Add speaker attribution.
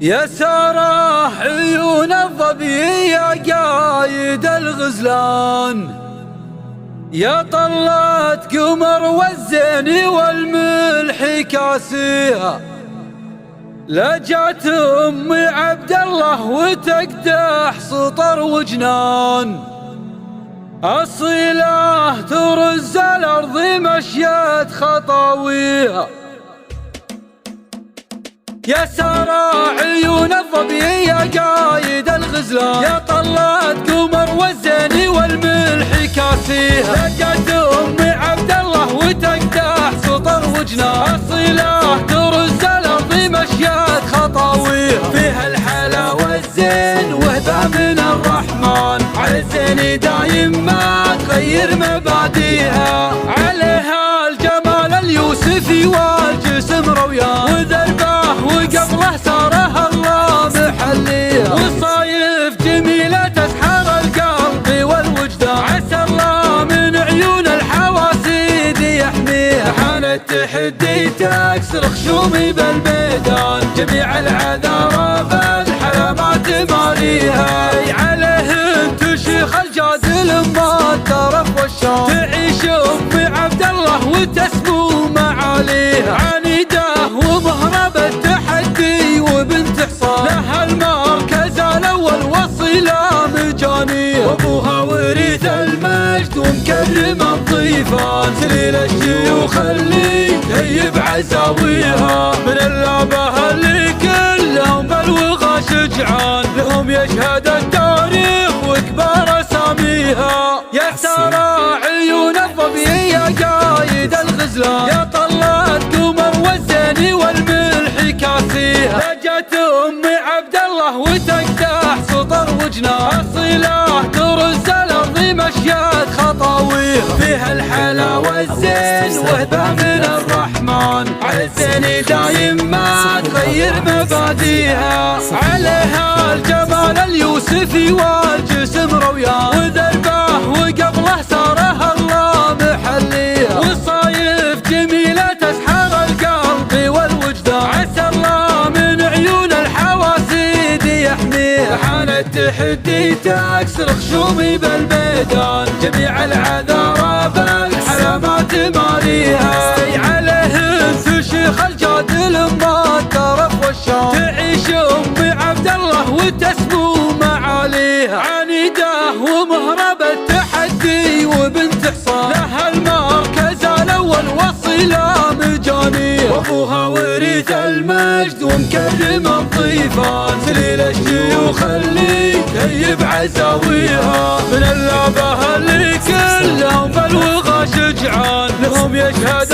Speaker 1: يا ساره عيون الظبي يا قايد الغزلان، يا طلت قمر والزين والملح كاسيها، لجات ام عبد الله وتقدح سطر وجنان، الصيله ترز الارض مشيت خطاويها. يا ساره عيون الظبي يا قايد الغزلان، يا طلت قمر والزين والملح كاسيها، لجت ام عبد الله وتقدح سطر وجنان، الصيله ترز الارض مشيت خطاويها، فيها الحلا والزين وهبه من الرحمن، على الزين دايم ما تغير مباديها، عليها الجمال اليوسفي والجسم رويان، وذربه وقبله ساره الله محليها، والصايف جميله تسحر القلب والوجدان، عسى الله من عيون الحواسيد يحميها، حان التحدي تكسر خشومي بالميدان، جميع العذارى بالحلا ما تماريها، عليهن تشيخ الجادل ما الترف والشام، تعيش ام عبد الله وتسمو معاليها، عنيده ومهربه التحدي وبنت حصان، لها المركز الاول والصله مجانيها، وابوها ورث المجد ومكرم الضيفان، سليل الشيوخ اللي تهيب عزاويها، من اللعبه اللي كلهم بالوغى شجعان، لهم يشهد التاريخ وكبار اساميها. يا ساره عيون الظبي يا قايد الغزلان، يا طلت قمر والزين والملح كاسيها، لجت ام عبد الله وتقدح سطر وجنان، الصيله ترز الارض مشيت خطاويها، فيها الحلا والزين وهبه من الرحمن، على الزين دايم ما تغير مباديها، عليها الجمال اليوسفي والجسم رويان، وذربه وقبله ساره الله محليها، والصايف جميله تسحر القلب والوجدان، عسى الله من عيون الحواسيد يحميها، حان التحدي تكسر خشومي بالميدان، جميع العذارى بالحلا ما تماريها، عليهن تشيخ الجادل ما الترف والشام، تعيش ام عبد الله وتسمو معاليها، عنيده ومهربه التحدي وبنت حصان، لها المركز الاول والصله مجانيها، وابوها ورث المجد ومكرم الضيفان، سليل الشيوخ اللي تهيب عزاويها، من اللعبه اللي كلهم بالوغى شجعان، لهم يشهد